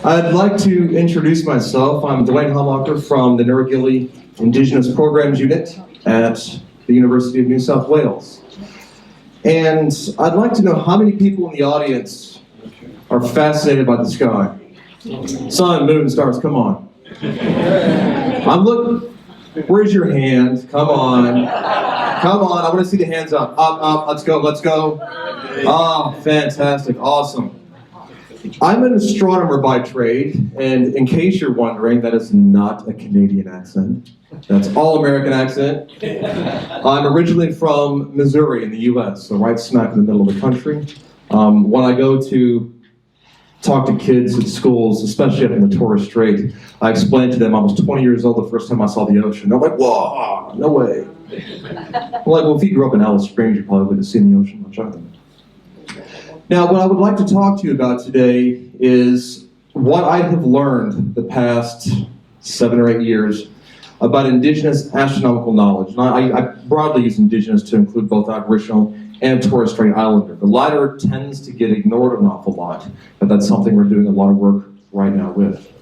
I'd like to introduce myself. I'm Duane Hamacher from the Nura Gili Indigenous Programs Unit at the University of New South Wales. And I'd like to know how many people in the audience are fascinated by the sky. Sun, moon, stars, come on. I'm looking, where's your hand? Come on. Come on, I want to see the hands up. Up, let's go, let's go. Oh, fantastic, awesome. I'm an astronomer by trade, and in case you're wondering, that is not a Canadian accent. That's all American accent. I'm originally from Missouri in the US, so right smack in the middle of the country. When I go to talk to kids at schools, especially up in the Torres Strait, I explain to them I was 20 years old the first time I saw the ocean. They're like, whoa, no way. I'm like, well, if you grew up in Alice Springs, you probably would have seen the ocean much either. Now, what I would like to talk to you about today is what I have learned the past 7 or 8 years about Indigenous astronomical knowledge. And I broadly use Indigenous to include both Aboriginal and Torres Strait Islander. The latter tends to get ignored an awful lot, but that's something we're doing a lot of work right now with.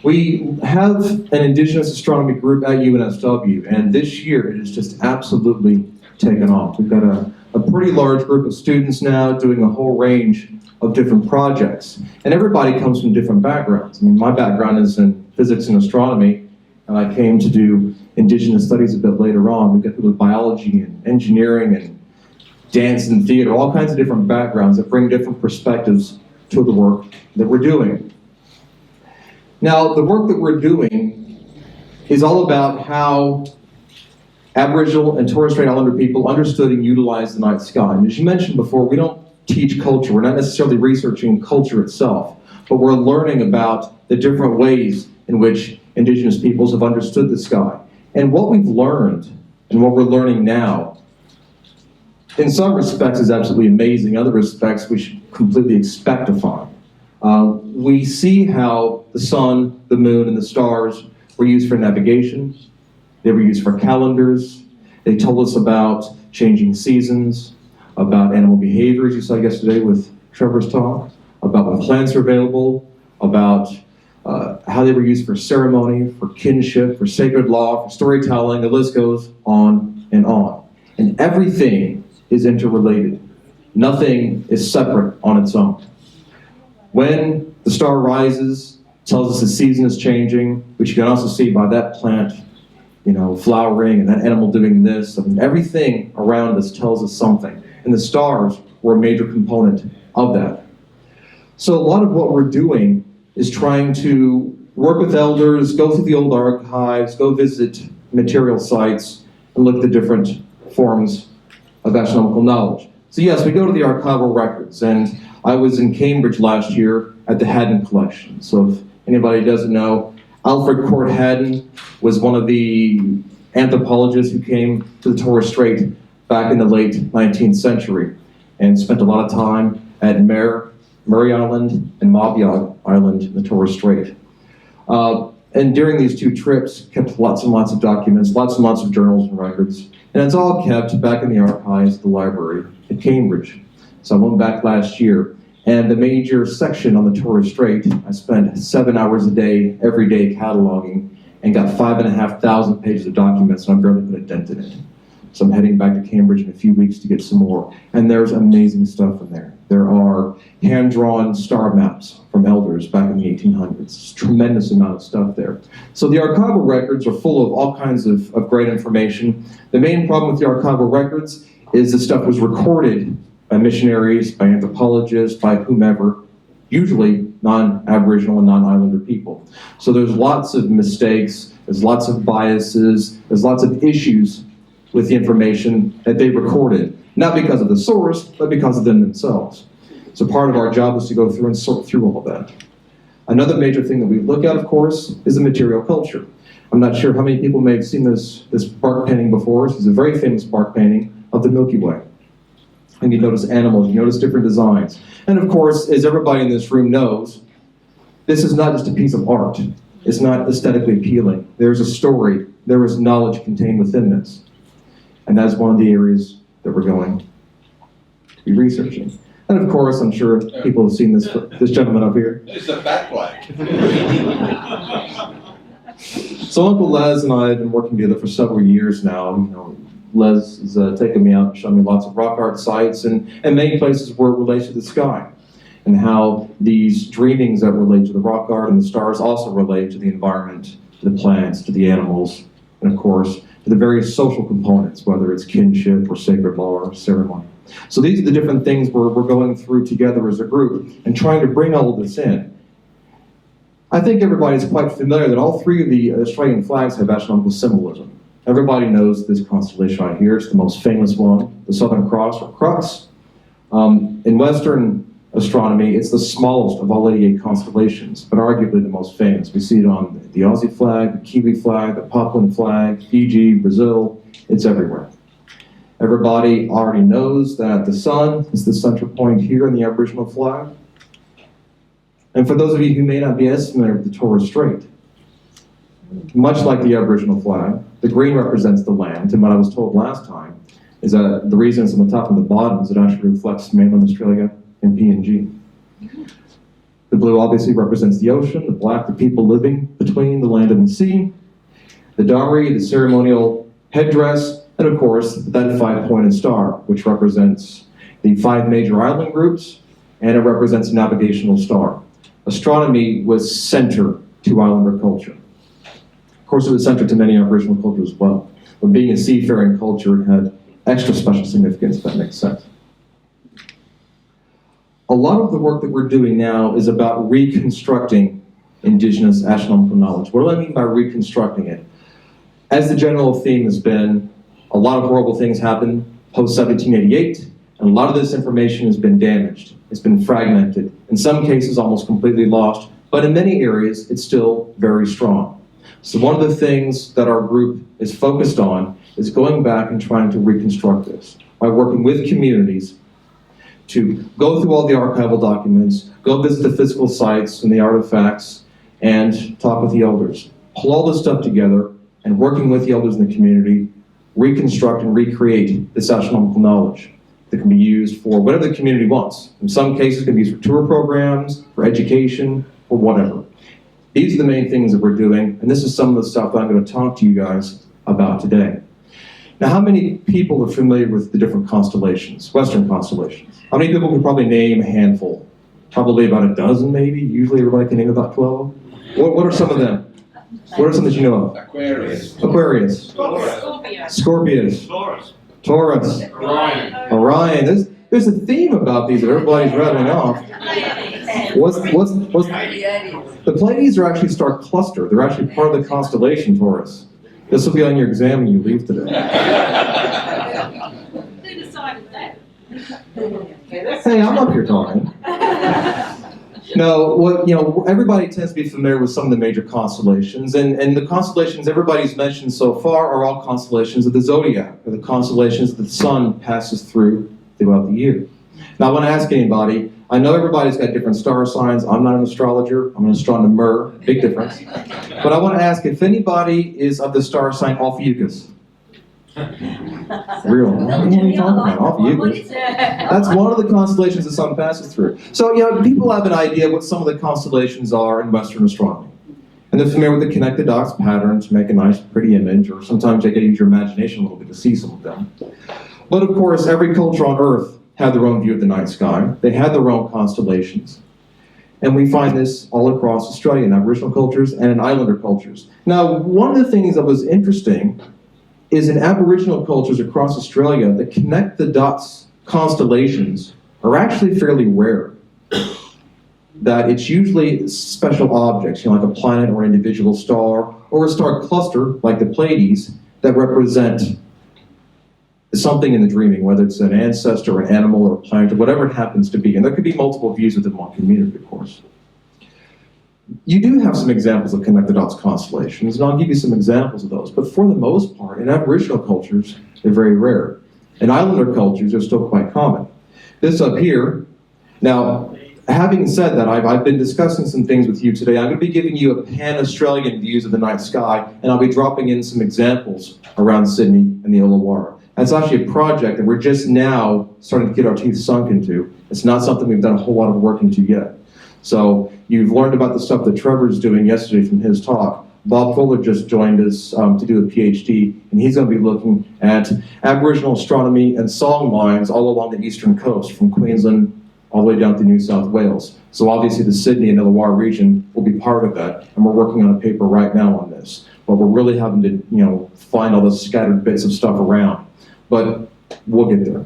We have an Indigenous Astronomy group at UNSW, and this year it has just absolutely taken off. We've got a pretty large group of students now doing a whole range of different projects. And everybody comes from different backgrounds. I mean, my background is in physics and astronomy, and I came to do Indigenous Studies a bit later on. We've got people with biology and engineering and dance and theater, all kinds of different backgrounds that bring different perspectives to the work that we're doing. Now, the work that we're doing is all about how Aboriginal and Torres Strait Islander people understood and utilized the night sky. And as you mentioned before, we don't teach culture. We're not necessarily researching culture itself, but we're learning about the different ways in which Indigenous peoples have understood the sky. And what we've learned, and what we're learning now, in some respects is absolutely amazing. In other respects, we should completely expect to find. We see how the sun, the moon, and the stars were used for navigation. They were used for calendars. They told us about changing seasons, about animal behavior, as you saw yesterday with Trevor's talk, about when plants are available, about how they were used for ceremony, for kinship, for sacred law, for storytelling. The list goes on and on. And everything is interrelated. Nothing is separate on its own. When the star rises, it tells us the season is changing, which you can also see by that plant, flowering and that animal doing this. I mean, everything around us tells us something. And the stars were a major component of that. So a lot of what we're doing is trying to work with elders, go through the old archives, go visit material sites, and look at the different forms of astronomical knowledge. So yes, we go to the archival records, and I was in Cambridge last year at the Haddon Collection. So if anybody doesn't know, Alfred Court Haddon was one of the anthropologists who came to the Torres Strait back in the late 19th century and spent a lot of time at Murray Island and Mabiag Island in the Torres Strait. And during these 2 trips, kept lots and lots of documents, lots and lots of journals and records. And it's all kept back in the archives of the library at Cambridge. So I went back last year, and the major section on the Torres Strait, I spent 7 hours a day, every day cataloging, and got 5,500 pages of documents, and I've barely put a dent in it. So I'm heading back to Cambridge in a few weeks to get some more. And there's amazing stuff in there. There are hand-drawn star maps from elders back in the 1800s. It's a tremendous amount of stuff there. So the archival records are full of all kinds of great information. The main problem with the archival records is the stuff was recorded by missionaries, by anthropologists, by whomever, usually non-Aboriginal and non-Islander people. So there's lots of mistakes, there's lots of biases, there's lots of issues with the information that they recorded, not because of the source, but because of them themselves. So part of our job is to go through and sort through all of that. Another major thing that we look at, of course, is the material culture. I'm not sure how many people may have seen this bark painting before. This is a very famous bark painting of the Milky Way. And you notice animals, you notice different designs. And of course, as everybody in this room knows, this is not just a piece of art. It's not aesthetically appealing. There's a story, there is knowledge contained within this. And that's one of the areas that we're going to be researching. And of course, I'm sure people have seen this gentleman up here. It's a bat flag. So Uncle Les and I have been working together for several years now. Les has taken me out and shown me lots of rock art sites and many places where it relates to the sky, and how these dreamings that relate to the rock art and the stars also relate to the environment, to the plants, to the animals, and of course, to the various social components, whether it's kinship or sacred law or ceremony. So these are the different things we're going through together as a group and trying to bring all of this in. I think everybody's quite familiar that all three of the Australian flags have astronomical symbolism. Everybody knows this constellation right here. It's the most famous one, the Southern Cross or Crux. In Western astronomy, it's the smallest of all 88 constellations, but arguably the most famous. We see it on the Aussie flag, the Kiwi flag, the Papuan flag, Fiji, Brazil. It's everywhere. Everybody already knows that the sun is the center point here in the Aboriginal flag. And for those of you who may not be as familiar with the Torres Strait, much like the Aboriginal flag, the green represents the land, and what I was told last time is that the reason it's on the top and the bottom is it actually reflects mainland Australia and PNG. The blue obviously represents the ocean, the black, the people living between the land and the sea, the dowry, the ceremonial headdress, and of course, that five-pointed star, which represents the 5 major island groups, and it represents a navigational star. Astronomy was center to Islander culture. Of course, it was center to many Aboriginal cultures as well. But being a seafaring culture, it had extra special significance, if that makes sense. A lot of the work that we're doing now is about reconstructing Indigenous astronomical knowledge. What do I mean by reconstructing it? As the general theme has been, a lot of horrible things happened post-1788, and a lot of this information has been damaged. It's been fragmented, in some cases almost completely lost, but in many areas it's still very strong. So one of the things that our group is focused on is going back and trying to reconstruct this by working with communities to go through all the archival documents, go visit the physical sites and the artifacts, and talk with the elders. Pull all this stuff together and working with the elders in the community, reconstruct and recreate this astronomical knowledge that can be used for whatever the community wants. In some cases, it can be used for tour programs, for education, or whatever. These are the main things that we're doing, and this is some of the stuff that I'm going to talk to you guys about today. Now, how many people are familiar with the different constellations, Western constellations? How many people can probably name a handful? Probably about a dozen, maybe. Usually everybody can name about 12. What are some of them? What are some that you know of? Aquarius. Scorpius. Torres. Orion. There's a theme about these that everybody's rattling off. The Pleiades are actually a star cluster. They're actually part of the constellation Taurus. This will be on your exam when you leave today. Who decided that? Hey, I'm up here talking. No, everybody tends to be familiar with some of the major constellations, and the constellations everybody's mentioned so far are all constellations of the zodiac, or the constellations that the sun passes throughout the year. Now, I want to ask anybody, I know everybody's got different star signs. I'm not an astrologer, I'm an astronomer, big difference. But I want to ask if anybody is of the star sign Ophiuchus. Real. What are you talking about? Ophiuchus. That's one of the constellations the sun passes through. So, people have an idea what some of the constellations are in Western astronomy. And they're familiar with the connected dots pattern to make a nice, pretty image, or sometimes you got to use your imagination a little bit to see some of them. But of course, every culture on Earth had their own view of the night sky. They had their own constellations. And we find this all across Australia in Aboriginal cultures and in Islander cultures. Now, one of the things that was interesting is in Aboriginal cultures across Australia, the connect the dots constellations are actually fairly rare. That it's usually special objects, like a planet or an individual star, or a star cluster, like the Pleiades, that represent something in the dreaming, whether it's an ancestor, an animal, or a planet, or whatever it happens to be. And there could be multiple views within one community, of course. You do have some examples of connected dots constellations, and I'll give you some examples of those. But for the most part, in Aboriginal cultures, they're very rare. In Islander cultures, they're still quite common. This up here, now, having said that, I've been discussing some things with you today. I'm going to be giving you a pan-Australian views of the night sky, and I'll be dropping in some examples around Sydney and the Illawarra. That's actually a project that we're just now starting to get our teeth sunk into. It's not something we've done a whole lot of work into yet. So you've learned about the stuff that Trevor's doing yesterday from his talk. Bob Fuller just joined us to do a PhD, and he's going to be looking at Aboriginal astronomy and song lines all along the eastern coast, from Queensland all the way down to New South Wales. So obviously the Sydney and Illawarra region will be part of that, and we're working on a paper right now on this. But we're really having to, find all those scattered bits of stuff around. But we'll get there.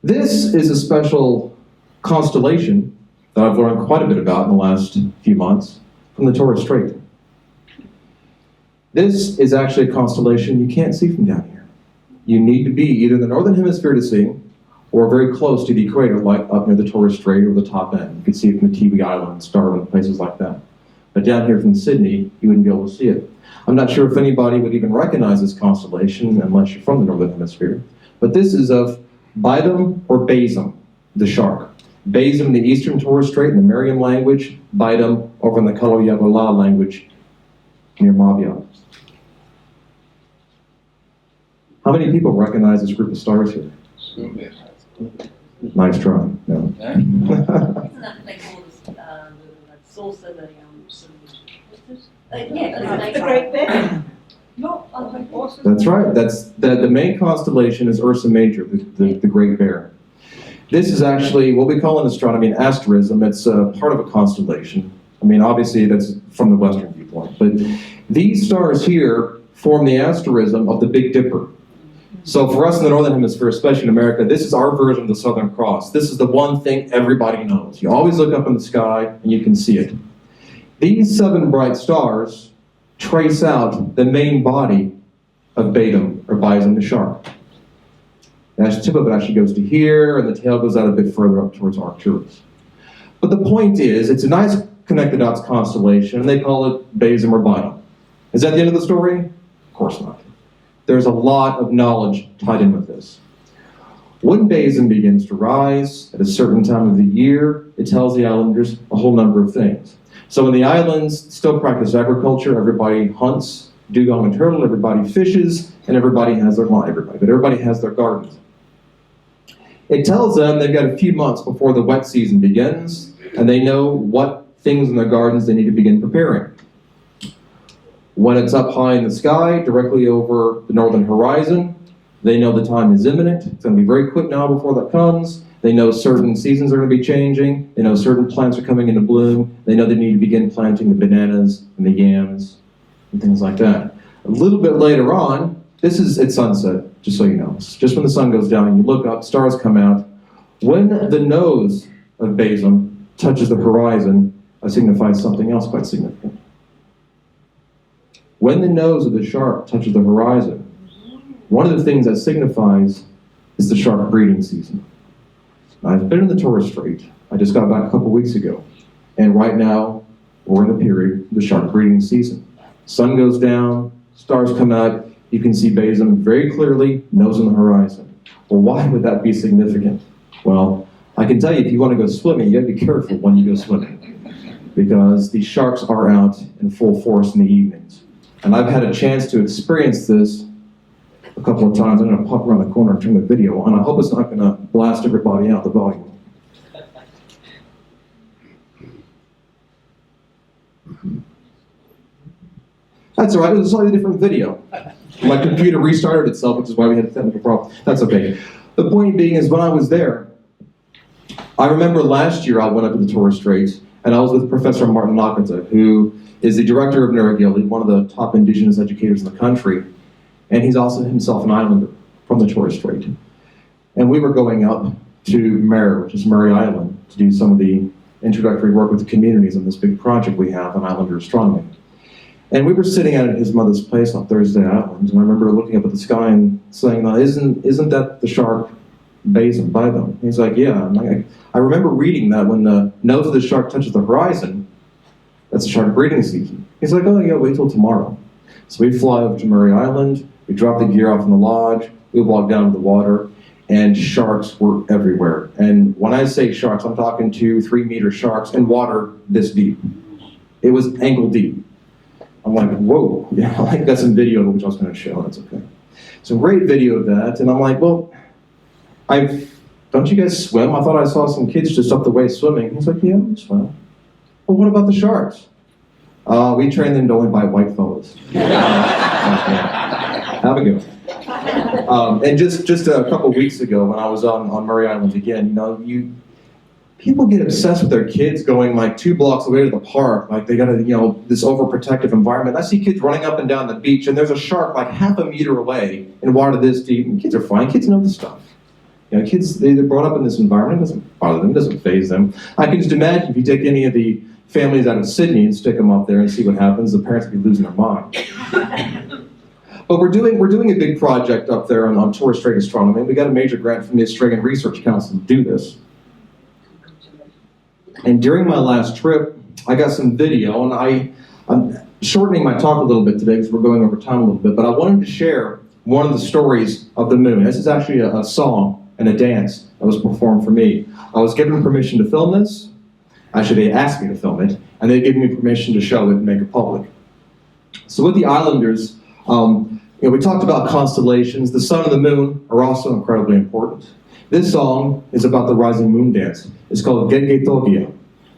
This is a special constellation that I've learned quite a bit about in the last few months from the Torres Strait. This is actually a constellation you can't see from down here. You need to be either in the northern hemisphere to see, or very close to the equator, like up near the Torres Strait or the top end. You can see it from the Tiwi Islands, Darwin, places like that. But down here from Sydney, you wouldn't be able to see it. I'm not sure if anybody would even recognize this constellation unless you're from the northern hemisphere. But this is of Bidam or Basum, the shark. Basum in the eastern Torres Strait in the Meriam language, Bidam over in the Kalayagola language near Mabia. How many people recognize this group of stars here? Nice try. No. Isn't that they call this the saucer, the the Great Bear. No, That's right. That's the main constellation is Ursa Major, the Great Bear. This is actually what we call in astronomy an asterism. It's part of a constellation. I mean, obviously that's from the Western viewpoint, but these stars here form the asterism of the Big Dipper. So for us in the Northern Hemisphere, especially in America, this is our version of the Southern Cross. This is the one thing everybody knows. You always look up in the sky and you can see it. These 7 bright stars trace out the main body of Bidam, or Bison the shark. The tip of it actually goes to here, and the tail goes out a bit further up towards Arcturus. But the point is, it's a nice connected dots constellation, and they call it Basum or Bidam. Is that the end of the story? Of course not. There's a lot of knowledge tied in with this. When Basum begins to rise at a certain time of the year, it tells the islanders a whole number of things. So in the islands, still practice agriculture, everybody hunts, dugong and turtle, everybody fishes, and everybody has their, well, everybody has their gardens. It tells them they've got a few months before the wet season begins, and they know what things in their gardens they need to begin preparing. When it's up high in the sky, directly over the northern horizon, they know the time is imminent. It's going to be very quick now before that comes. They know certain seasons are going to be changing. They know certain plants are coming into bloom. They know they need to begin planting the bananas and the yams and things like that. A little bit later on, this is at sunset, just so you know. It's just when the sun goes down and you look up, stars come out. When the nose of Basum touches the horizon, it signifies something else quite significant. When the nose of the shark touches the horizon, one of the things that signifies is the shark breeding season. I've been in the Torres Strait. I just got back a couple weeks ago. And right now, we're in the period of the shark breeding season. Sun goes down, stars come out, you can see Basum very clearly, nose on the horizon. Well, why would that be significant? Well, I can tell you, if you want to go swimming, you gotta be careful when you go swimming, because the sharks are out in full force in the evenings. And I've had a chance to experience this a couple of times. I'm gonna pop around the corner and turn the video on. I hope it's not gonna blast everybody out the volume. That's all right, it was a slightly different video. My computer restarted itself, which is why we had a technical problem. That's okay. The point being is when I was there, I remember last year I went up to the Torres Strait, and I was with Professor Martin Nakata, who is the director of Nura Gili, one of the top indigenous educators in the country, and he's also himself an islander from the Torres Strait. And we were going up to Mare, which is Murray Island, to do some of the introductory work with the communities on this big project we have on islander astronomy. And we were sitting out at his mother's place on Thursday Island, and I remember looking up at the sky and saying, "Now, isn't that the shark Basum by them?" He's like, "Yeah." And I remember reading that when the nose of the shark touches the horizon, that's the shark breeding season. He's like, "Oh yeah, wait till tomorrow." So we fly over to Murray Island, we drop the gear off in the lodge, we walk down to the water, and sharks were everywhere. And when I say sharks, I'm talking 2-3 meter sharks in water this deep. It was ankle deep. I'm like, whoa. Yeah, I got some video which I was going to show, that's okay. It's a great video of that, and I'm like, well, don't you guys swim? I thought I saw some kids just up the way swimming. He's like, yeah, we swim. Well, what about the sharks? We train them to only bite white fellas. Have a go. And just a couple weeks ago, when I was on Murray Island again, people get obsessed with their kids going like 2 blocks away to the park, like they got this overprotective environment. I see kids running up and down the beach, and there's a shark like half a meter away in water this deep, and kids are fine. Kids know the stuff. Kids, they're brought up in this environment. It doesn't bother them, it doesn't faze them. I can just imagine if you take any of the families out of Sydney and stick them up there and see what happens, the parents would be losing their mind. But we're doing a big project up there on Torres Strait astronomy. We got a major grant from the Australian Research Council to do this. And during my last trip, I got some video, and I'm shortening my talk a little bit today because we're going over time a little bit, but I wanted to share one of the stories of the moon. This is actually a song and a dance that was performed for me. I was given permission to film this. Actually, they asked me to film it, and they gave me permission to show it and make it public. So with the islanders, we talked about constellations. The sun and the moon are also incredibly important. This song is about the rising moon dance. It's called Gedge Togia.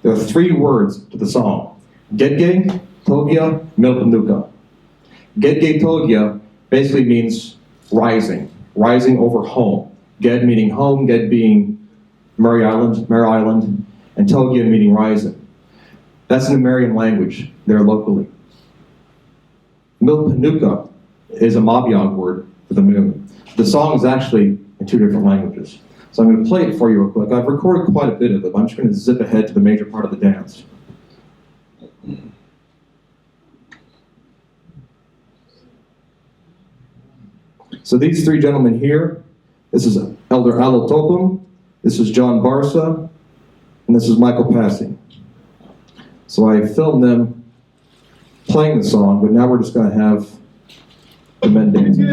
There are 3 words to the song. Gedge, Togia, Milpanuka. Gedge Togia basically means rising over home. Ged meaning home, Ged being Murray Island, and Togia meaning rising. That's an Amerindian language there locally. Milpanuka is a Mabiog word for the moon. The song is actually in 2 different languages. So I'm going to play it for you real quick. I've recorded quite a bit of it, but I'm just going to zip ahead to the major part of the dance. So these 3 gentlemen here, this is Elder Alo Topum, this is John Barsa, and this is Michael Passing. So I filmed them playing the song, but now we're just going to have the men dancing.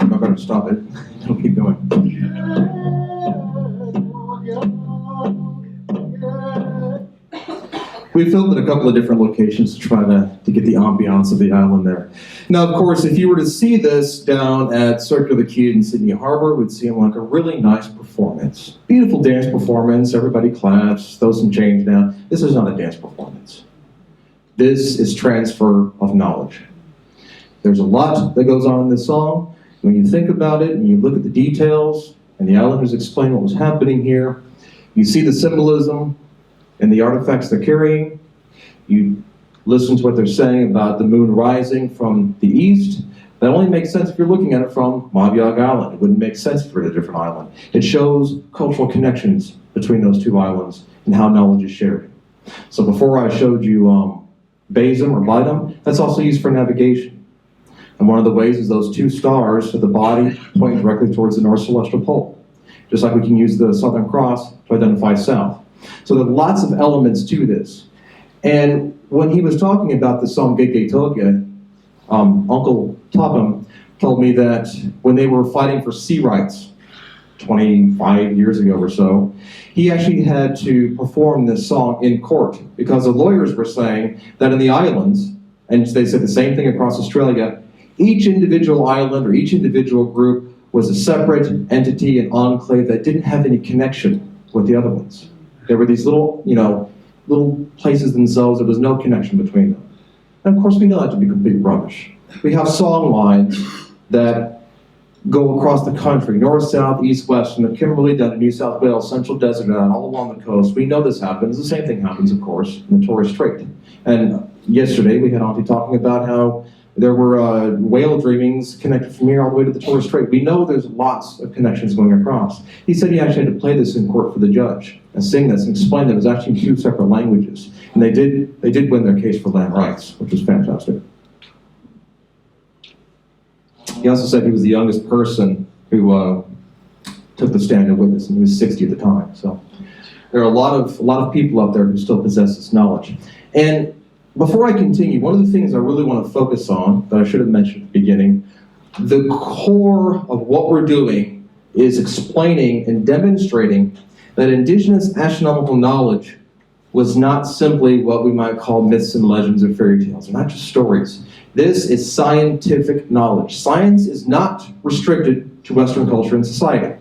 I better stop it. Don't keep going. We filmed at a couple of different locations to try to get the ambiance of the island there. Now, of course, if you were to see this down at Circular Quay in Sydney Harbor, we'd see like a really nice performance. Beautiful dance performance, everybody claps, throw some change down. This is not a dance performance. This is transfer of knowledge. There's a lot that goes on in this song. When you think about it and you look at the details and the islanders explain what was happening here, you see the symbolism and the artifacts they're carrying. You listen to what they're saying about the moon rising from the east. That only makes sense if you're looking at it from Mabiog Island. It wouldn't make sense if you're at a different island. It shows cultural connections between those 2 islands and how knowledge is shared. So before I showed you Basum or Bidum, that's also used for navigation. And one of the ways is those 2 stars of the body pointing directly towards the North Celestial Pole. Just like we can use the Southern Cross to identify south. So there are lots of elements to this. And when he was talking about the song Gedge Togia, Uncle Topham told me that when they were fighting for sea rights 25 years ago or so, he actually had to perform this song in court because the lawyers were saying that in the islands, and they said the same thing across Australia, each individual island or each individual group was a separate entity, an enclave that didn't have any connection with the other ones. There were these little, little places themselves, there was no connection between them. And of course we know that to be complete rubbish. We have song lines that go across the country, north, south, east, west, from the Kimberley down to New South Wales, Central Desert, and all along the coast. We know this happens. The same thing happens, of course, in the Torres Strait. And yesterday we had Auntie talking about how there were whale dreamings connected from here all the way to the Torres Strait. We know there's lots of connections going across. He said he actually had to play this in court for the judge and sing this and explain that it was actually in 2 separate languages. And they did win their case for land rights, which was fantastic. He also said he was the youngest person who took the stand and witness, and he was 60 at the time. So there are a lot of people out there who still possess this knowledge. And before I continue, one of the things I really want to focus on, that I should have mentioned at the beginning, the core of what we're doing is explaining and demonstrating that Indigenous astronomical knowledge was not simply what we might call myths and legends or fairy tales. They're not just stories. This is scientific knowledge. Science is not restricted to Western culture and society.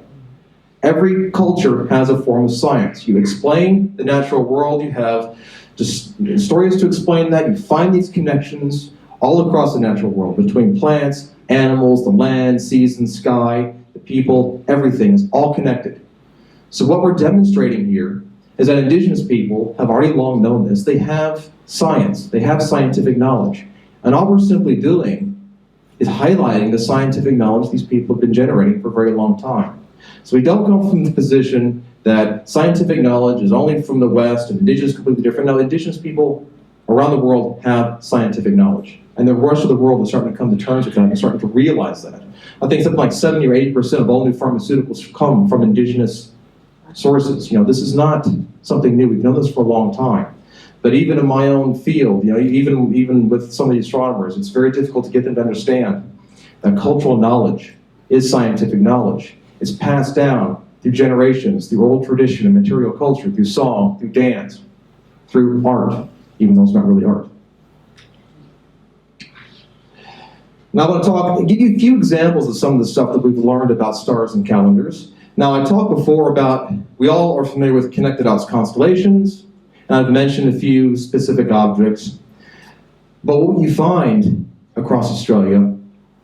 Every culture has a form of science. You explain the natural world, you have just stories to explain that, you find these connections all across the natural world, between plants, animals, the land, seas and sky, the people, everything is all connected. So what we're demonstrating here is that Indigenous people have already long known this. They have science, they have scientific knowledge. And all we're simply doing is highlighting the scientific knowledge these people have been generating for a very long time. So we don't go from the position that scientific knowledge is only from the West and Indigenous is completely different. No, Indigenous people around the world have scientific knowledge. And the rest of the world is starting to come to terms with that and starting to realize that. I think something like 70 or 80% of all new pharmaceuticals come from Indigenous sources. This is not something new. We've known this for a long time. But even in my own field, even with some of the astronomers, it's very difficult to get them to understand that cultural knowledge is scientific knowledge. It's passed down through generations, through oral tradition and material culture, through song, through dance, through art, even though it's not really art. Now I want to give you a few examples of some of the stuff that we've learned about stars and calendars. Now I talked before about, we all are familiar with connected dots constellations, and I've mentioned a few specific objects. But what you find across Australia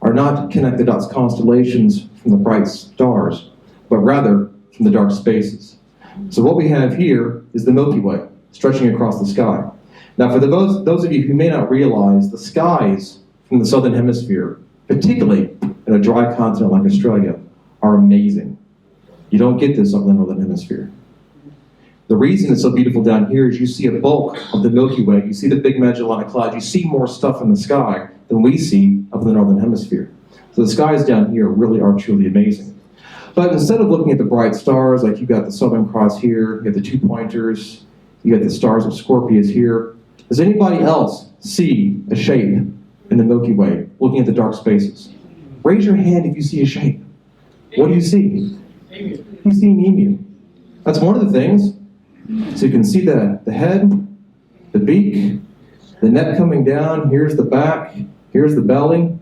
are not connected dots constellations from the bright stars, but rather from the dark spaces. So what we have here is the Milky Way, stretching across the sky. Now for those of you who may not realize, the skies from the southern hemisphere, particularly in a dry continent like Australia, are amazing. You don't get this up in the northern hemisphere. The reason it's so beautiful down here is you see a bulk of the Milky Way, you see the big Magellanic Cloud, you see more stuff in the sky than we see up in the northern hemisphere. So the skies down here really are truly amazing. But instead of looking at the bright stars, like you got the Southern Cross here, you got the 2 pointers, you got the stars of Scorpius here, does anybody else see a shape in the Milky Way looking at the dark spaces? Raise your hand if you see a shape. What do you see? You see an emu. That's one of the things. So you can see the head, the beak, the neck coming down, here's the back, here's the belly,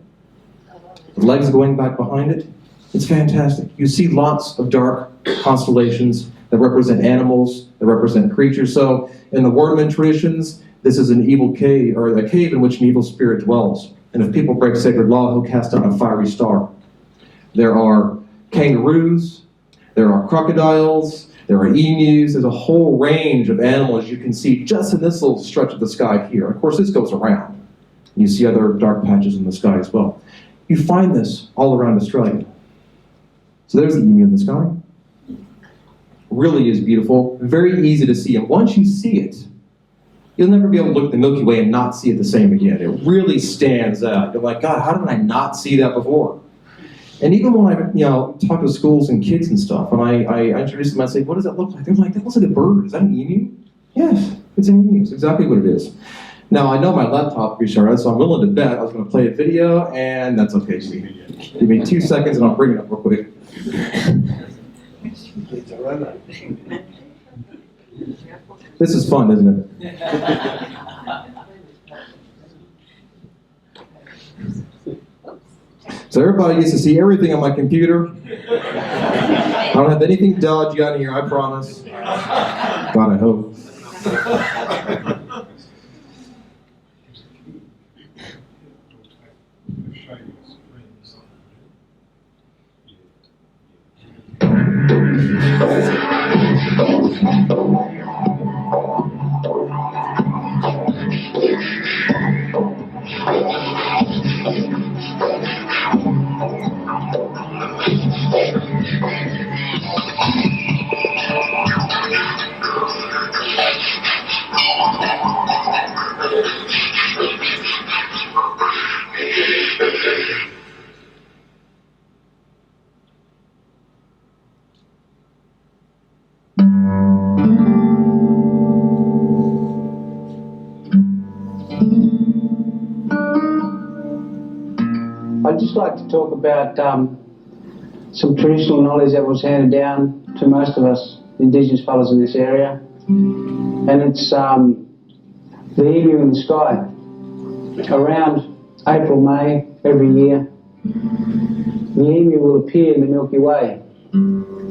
the legs going back behind it. It's fantastic. You see lots of dark constellations that represent animals, that represent creatures. So in the Warman traditions, this is an evil cave, or a cave in which an evil spirit dwells. And if people break sacred law, he'll cast down a fiery star. There are kangaroos, there are crocodiles, there are emus, there's a whole range of animals you can see just in this little stretch of the sky here. Of course, this goes around. You see other dark patches in the sky as well. You find this all around Australia. So there's the emu in the sky. Really is beautiful, very easy to see. And once you see it, you'll never be able to look at the Milky Way and not see it the same again. It really stands out. You're like, God, how did I not see that before? And even when I talk to schools and kids and stuff, and I introduce them, I say, what does that look like? They're like, that looks like a bird. Is that an emu? Yes, it's an emu. It's exactly what it is. Now, I know my laptop restarted, so I'm willing to bet I was going to play a video, and that's okay. Give me 2 seconds, and I'll bring it up real quick. This is fun, isn't it? So everybody gets to see everything on my computer. I don't have anything dodgy on here, I promise. God, I hope. I'd just like to talk about some traditional knowledge that was handed down to most of us Indigenous fellows in this area, and it's the emu in the sky. Around April, May every year, the emu will appear in the Milky Way.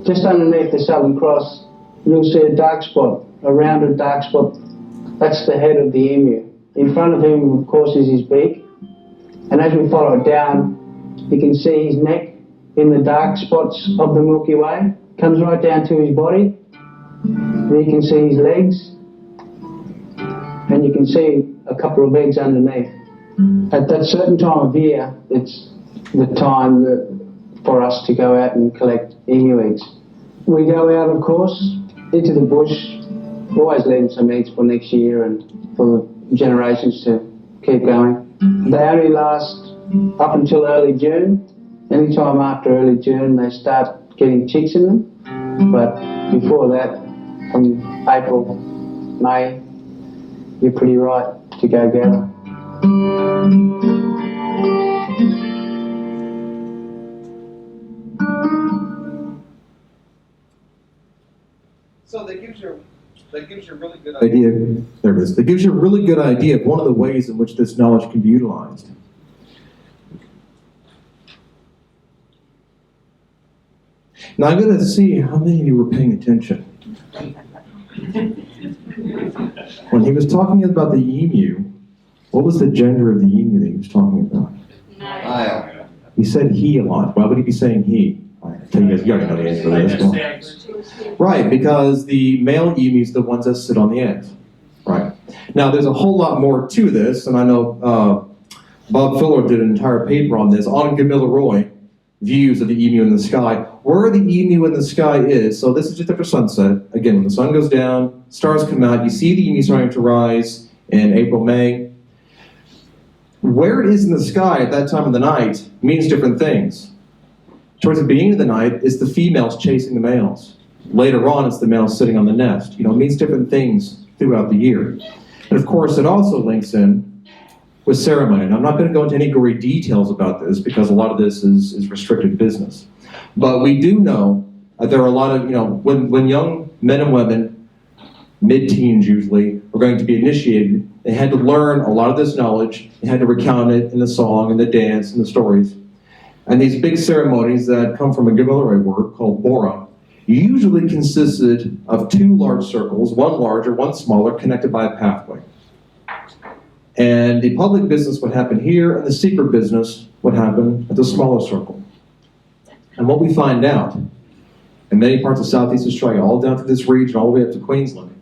Just underneath the Southern Cross, you'll see a dark spot, a rounded dark spot. That's the head of the emu. In front of him, of course, is his beak. And as we follow it down, you can see his neck in the dark spots of the Milky Way. Comes right down to his body. Then you can see his legs. And you can see a couple of eggs underneath. At that certain time of year, it's the time for us to go out and collect emu eggs. We go out, of course, into the bush, always leaving some eggs for next year and for generations to keep going. They only last up until early June. Anytime after early June, they start getting chicks in them. But before that, from April, May, you're pretty right to go gather. So that gives you a really good idea. There it is. That gives you a really good idea of one of the ways in which this knowledge can be utilized. Now I'm going to see how many of you were paying attention. When he was talking about the emu, what was the gender of the emu that he was talking about? No. He said he a lot. Why would he be saying he? I'll tell you guys, you already know the answer to this. Right, because the male emus are the ones that sit on the eggs. Right. Now, there's a whole lot more to this, and I know Bob Fuller did an entire paper on this, on Gamilaroi, views of the emu in the sky. Where the emu in the sky is, so this is just after sunset. Again, when the sun goes down, stars come out, you see the emu starting to rise in April, May. Where it is in the sky at that time of the night means different things. Towards the beginning of the night, it's the females chasing the males. Later on, it's the males sitting on the nest. You know, it means different things throughout the year. And of course, it also links in with ceremony. And I'm not going to go into any gory details about this because a lot of this is restricted business. But we do know that there are a lot of, when young men and women, mid-teens usually, were going to be initiated, they had to learn a lot of this knowledge. They had to recount it in the song and the dance and the stories. And these big ceremonies that come from a Gamilaroi word called Bora usually consisted of two large circles, one larger, one smaller, connected by a pathway. And the public business would happen here, and the secret business would happen at the smaller circle. And what we find out in many parts of Southeast Australia, all down through this region, all the way up to Queensland,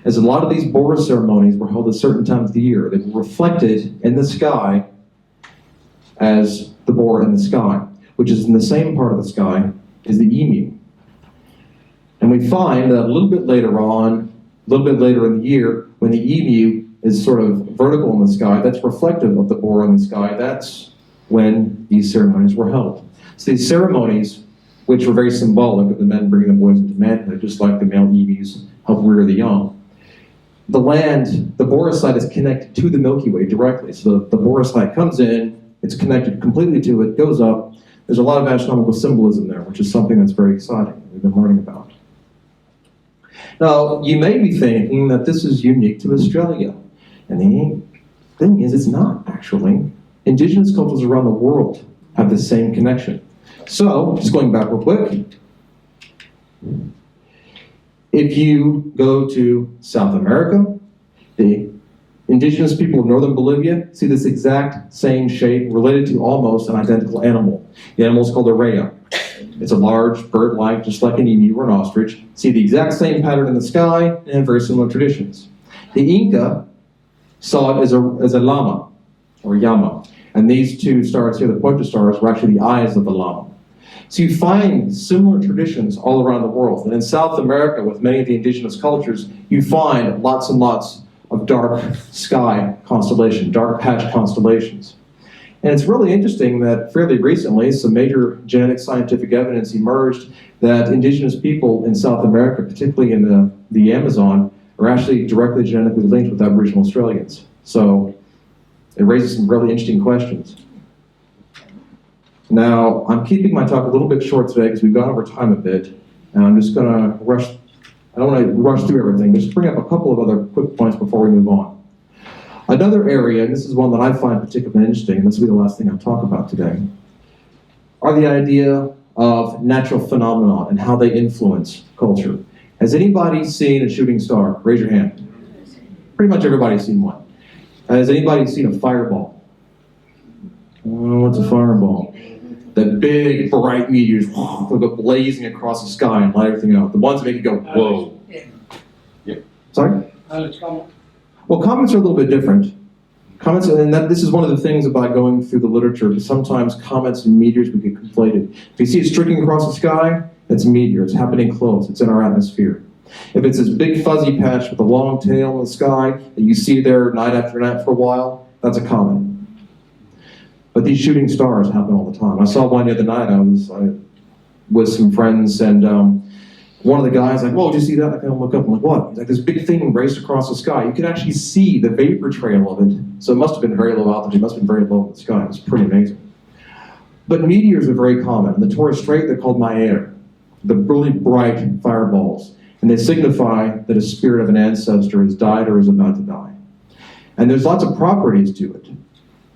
is a lot of these Bora ceremonies were held at certain times of the year. They were reflected in the sky as the Bora in the sky, which is in the same part of the sky as the emu. And we find that a little bit later on, a little bit later in the year, when the emu is sort of vertical in the sky, that's reflective of the Bora in the sky, that's when these ceremonies were held. So these ceremonies, which were very symbolic of the men bringing the boys into manhood, just like the male emus help rear the young. The land, the Bora site is connected to the Milky Way directly. So the Bora site comes in, it's connected completely to it, goes up. There's a lot of astronomical symbolism there, which is something that's very exciting, we've been learning about. Now, you may be thinking that this is unique to Australia. And the thing is, it's not, actually. Indigenous cultures around the world have the same connection. So, just going back real quick, if you go to South America, the indigenous people of northern Bolivia see this exact same shape related to almost an identical animal. The animal is called a rhea. It's a large bird-like, just like an emu or an ostrich. See the exact same pattern in the sky and have very similar traditions. The Inca saw it as a llama, or llama. And these two stars here, the pointer stars, were actually the eyes of the llama. So you find similar traditions all around the world. And in South America, with many of the indigenous cultures, you find lots and lots of dark sky constellations, dark patch constellations. And it's really interesting that fairly recently, some major genetic scientific evidence emerged that indigenous people in South America, particularly in the Amazon, are actually directly genetically linked with Aboriginal Australians. So it raises some really interesting questions. Now, I'm keeping my talk a little bit short today because we've gone over time a bit, and I'm just going to rush. I don't want to rush through everything, just bring up a couple of other quick points before we move on. Another area, and this is one that I find particularly interesting, and this will be the last thing I'll talk about today, are the idea of natural phenomena and how they influence culture. Has anybody seen a shooting star? Raise your hand. Pretty much everybody's seen one. Has anybody seen a fireball? Oh, what's a fireball? The big, bright meteors go blazing across the sky and light everything out. The ones that make you go, whoa. Sorry? Well, comets are a little bit different. Comets, and this is one of the things about going through the literature, because sometimes comets and meteors would get conflated. If you see it streaking across the sky, it's a meteor. It's happening close. It's in our atmosphere. If it's this big fuzzy patch with a long tail in the sky that you see there night after night for a while, that's a comet. But these shooting stars happen all the time. I saw one the other night. I was with some friends, and one of the guys like, "Whoa, did you see that?" I kind of look up. I'm like, "What?" He's like, "This big thing raced across the sky. You could actually see the vapor trail of it. So it must have been very low altitude. It must have been very low in the sky. It was pretty amazing." But meteors are very common. In the Torres Strait, they're called Meteors, the really bright fireballs. And they signify that a spirit of an ancestor has died or is about to die. And there's lots of properties to it.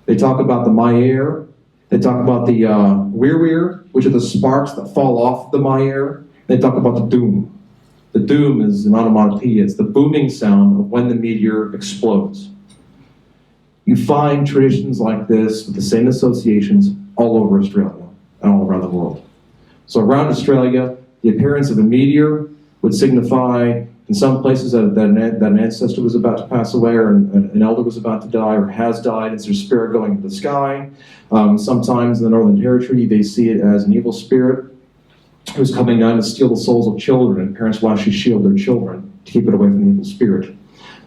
They talk about the Meteor. They talk about the Weir, which are the sparks that fall off the Meteor. They talk about the doom. The doom is an onomatopoeia. It's the booming sound of when the meteor explodes. You find traditions like this with the same associations all over Australia and all around the world. So around Australia, the appearance of a meteor would signify in some places that an ancestor was about to pass away, or an elder was about to die, or has died. It's their spirit going into the sky. Sometimes in the Northern Territory, they see it as an evil spirit who's coming down to steal the souls of children, and parents will actually shield their children to keep it away from the evil spirit.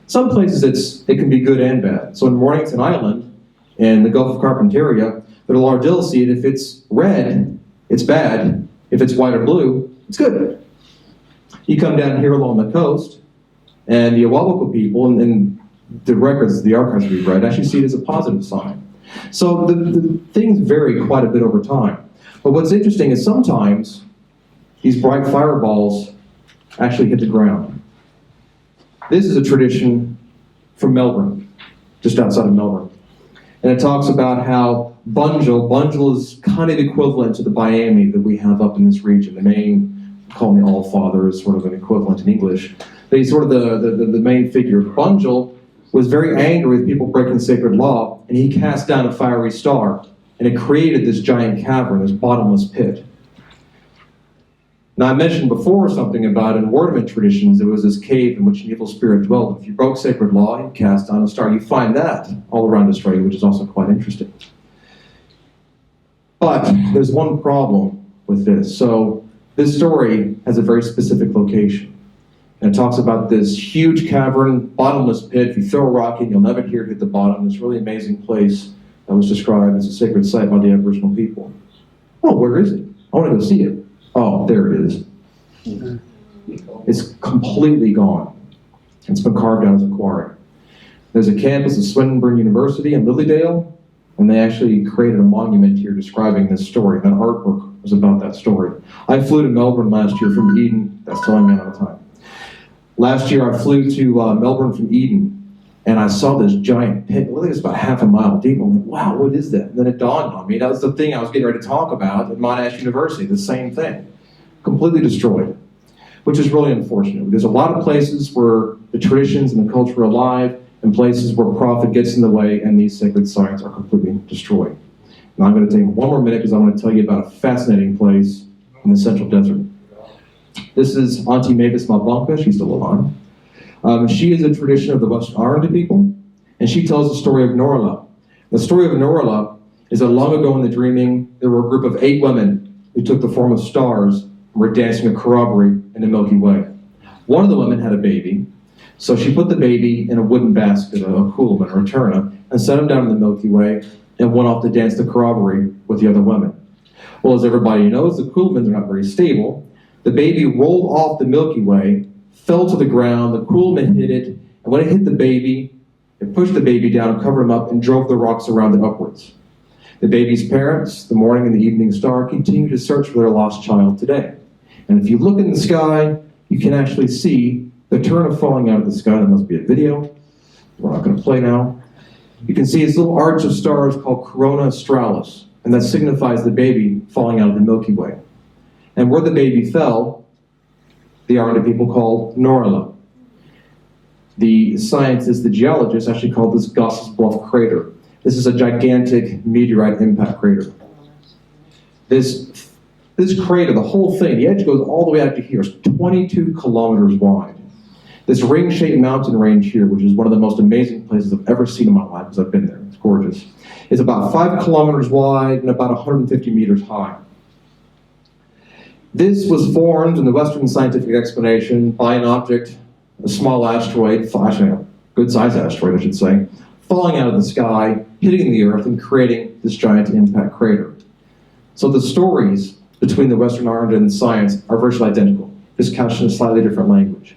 Some places it can be good and bad. So in Mornington Island, in the Gulf of Carpentaria, the Lardil see it. If it's red, it's bad. If it's white or blue, it's good. You come down here along the coast, and the Oarlock people, and the records, the archives we've read, actually see it as a positive sign. So the things vary quite a bit over time. But what's interesting is sometimes these bright fireballs actually hit the ground. This is a tradition from Melbourne, just outside of Melbourne. And it talks about how Bunjil is kind of equivalent to the Miami that we have up in this region. The main, call me All-Father, is sort of an equivalent in English. But he's sort of the main figure. Bunjil was very angry with people breaking sacred law, and he cast down a fiery star, and it created this giant cavern, this bottomless pit. Now, I mentioned before something about in ornament traditions, there was this cave in which an evil spirit dwelt. If you broke sacred law, you cast down a star. You find that all around Australia, which is also quite interesting. But there's one problem with this. So this story has a very specific location. And it talks about this huge cavern, bottomless pit. If you throw a rock in, you'll never hear it hit the bottom. This really amazing place that was described as a sacred site by the Aboriginal people. Oh, where is it? I want to go see it. Oh, there it is. It's completely gone. It's been carved out as a quarry. There's a campus of Swinburne University in Lilydale, and they actually created a monument here describing this story. That artwork was about that story. I flew to Melbourne last year from Eden. That's telling me out of time. Last year I flew to Melbourne from Eden, and I saw this giant pit. I think it's about half a mile deep. I'm like, wow, what is that? And then it dawned on me. That was the thing I was getting ready to talk about at Monash University, the same thing. Completely destroyed, which is really unfortunate. There's a lot of places where the traditions and the culture are alive, and places where profit gets in the way and these sacred sites are completely destroyed. Now I'm going to take one more minute because I want to tell you about a fascinating place in the Central Desert. This is Auntie Mavis Malbanka. She's still alive. She is a tradition of the Western Aranda people, and she tells the story of Nura. The story of Nura is that long ago in the dreaming, there were a group of 8 women who took the form of stars and were dancing a corroboree in the Milky Way. One of the women had a baby, so she put the baby in a wooden basket, a kuleman or a turna, and set him down in the Milky Way and went off to dance the corroboree with the other women. Well, as everybody knows, the kulemans are not very stable. The baby rolled off the Milky Way, fell to the ground, the kuleman hit it, and when it hit the baby, it pushed the baby down and covered him up and drove the rocks around it upwards. The baby's parents, the morning and the evening star, continue to search for their lost child today. And if you look in the sky, you can actually see the turna falling out of the sky. There must be a video. We're not going to play now. You can see this little arch of stars called Corona Australis, and that signifies the baby falling out of the Milky Way. And where the baby fell, the Aranda people called Nura. The scientists, the geologists, actually called this Gusts Bluff crater. This is a gigantic meteorite impact crater. This crater, the whole thing, the edge goes all the way out to here. It's 22 kilometers wide. This ring-shaped mountain range here, which is one of the most amazing places I've ever seen in my life, because I've been there, it's gorgeous, is about 5 kilometers wide and about 150 meters high. This was formed in the Western scientific explanation by an object, a small asteroid, actually a good-sized asteroid, I should say, falling out of the sky, hitting the Earth, and creating this giant impact crater. So the stories between the Western Aranda and science are virtually identical, just couched in a slightly different language.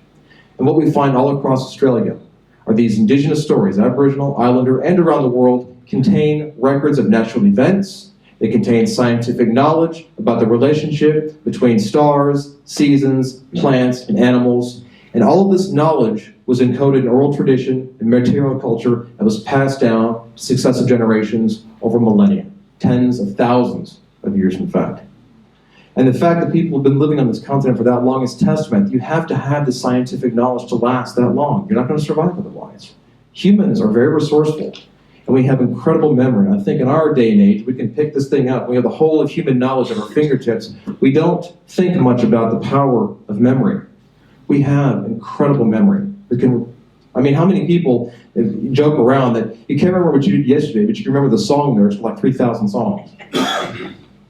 And what we find all across Australia are these indigenous stories, Aboriginal, Islander, and around the world, contain records of natural events. They contain scientific knowledge about the relationship between stars, seasons, plants, and animals. And all of this knowledge was encoded in oral tradition and material culture that was passed down to successive generations over millennia, tens of thousands of years, in fact. And the fact that people have been living on this continent for that long is testament. You have to have the scientific knowledge to last that long. You're not going to survive otherwise. Humans are very resourceful, and we have incredible memory. I think in our day and age, we can pick this thing up. We have the whole of human knowledge at our fingertips. We don't think much about the power of memory. We have incredible memory. How many people joke around that you can't remember what you did yesterday, but you can remember the song lyrics for like 3,000 songs.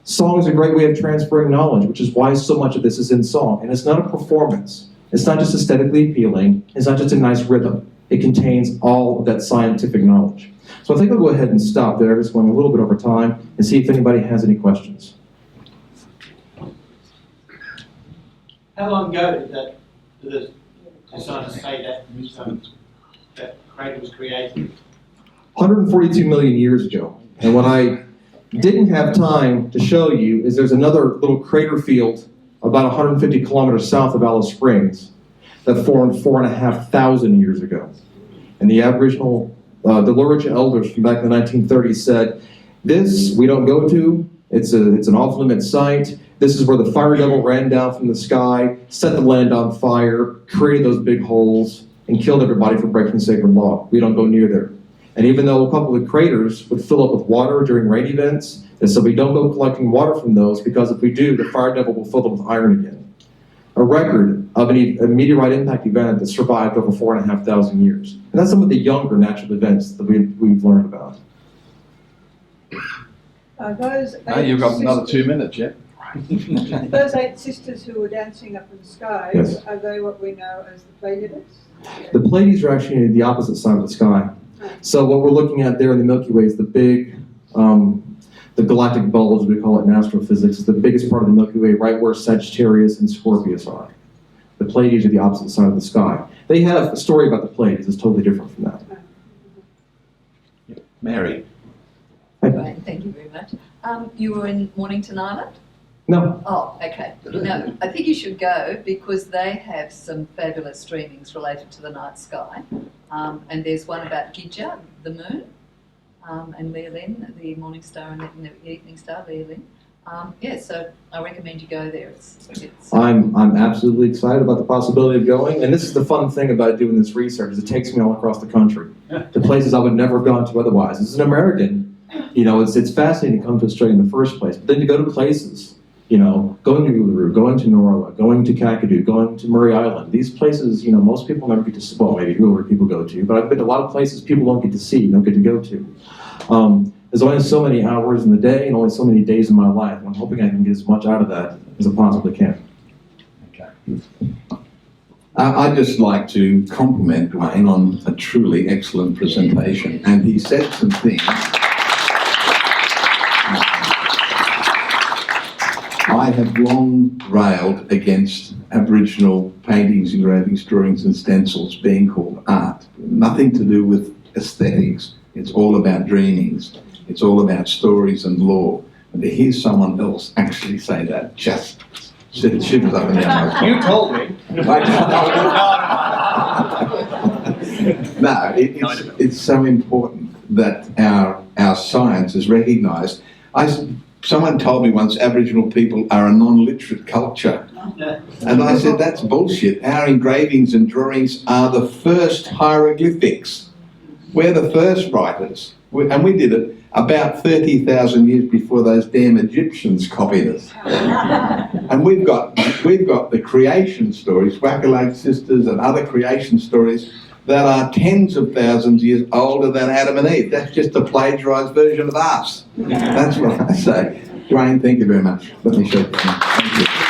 Song is a great way of transferring knowledge, which is why so much of this is in song. And it's not a performance. It's not just aesthetically appealing. It's not just a nice rhythm. It contains all of that scientific knowledge. So I think I'll go ahead and stop there, just going a little bit over time, and see if anybody has any questions. How long ago did the scientists say that crater was created? 142 million years ago. And what I didn't have time to show you is there's another little crater field about 150 kilometers south of Alice Springs that formed 4,500 years ago. And the Aboriginal, the Lurich elders from back in the 1930s said, this we don't go to, it's an off-limit site. This is where the fire devil ran down from the sky, set the land on fire, created those big holes, and killed everybody for breaking sacred law. We don't go near there. And even though a couple of craters would fill up with water during rain events, and so we don't go collecting water from those, because if we do, the fire devil will fill them with iron again. A record of a meteorite impact event that survived over 4,500 years. And that's some of the younger natural events that we've learned about. You've got another 2 minutes, yeah? Those 8 sisters who were dancing up in the sky, yes. Are they what we know as the Pleiades? The Pleiades are actually the opposite side of the sky. So what we're looking at there in the Milky Way is the big, the galactic bulge, as we call it in astrophysics, is the biggest part of the Milky Way, right where Sagittarius and Scorpius are. The Pleiades are the opposite side of the sky. They have a story about the Pleiades that's totally different from that. Mary. Right, thank you very much. You were in Mornington Island? No. Oh, okay. No, I think you should go because they have some fabulous streamings related to the night sky. And there's one about Gidja, the moon, and Leolin, the morning star and the evening star, Leolin. Yeah, so I recommend you go there. I'm absolutely excited about the possibility of going, and this is the fun thing about doing this research, is it takes me all across the country, to places I would never have gone to otherwise. As an American, you know, it's fascinating to come to Australia in the first place, but then to go to places, you know, going to Uluru, going to Oarlock, going to Kakadu, going to Murray Island, these places, you know, most people never get to see, well, maybe Uluru people go to, but I've been to a lot of places people don't get to see, don't get to go to. There's only so many hours in the day and only so many days in my life, and I'm hoping I can get as much out of that as I possibly can. Okay. I'd just like to compliment Duane on a truly excellent presentation, and he said some things. I have long railed against Aboriginal paintings, engravings, drawings and stencils being called art. Nothing to do with aesthetics. It's all about dreamings. It's all about stories and lore. And to hear someone else actually say that just sent shivers up and down my spine. You told me. No, it's so important that our science is recognised. Someone told me once Aboriginal people are a non-literate culture. And I said, that's bullshit. Our engravings and drawings are the first hieroglyphics. We're the first writers. And we did it about 30,000 years before those damn Egyptians copied us. And we've got the creation stories, Wakalake sisters and other creation stories that are tens of thousands of years older than Adam and Eve. That's just a plagiarised version of us. That's what I say. Duane, thank you very much. Let me show you. Thank you.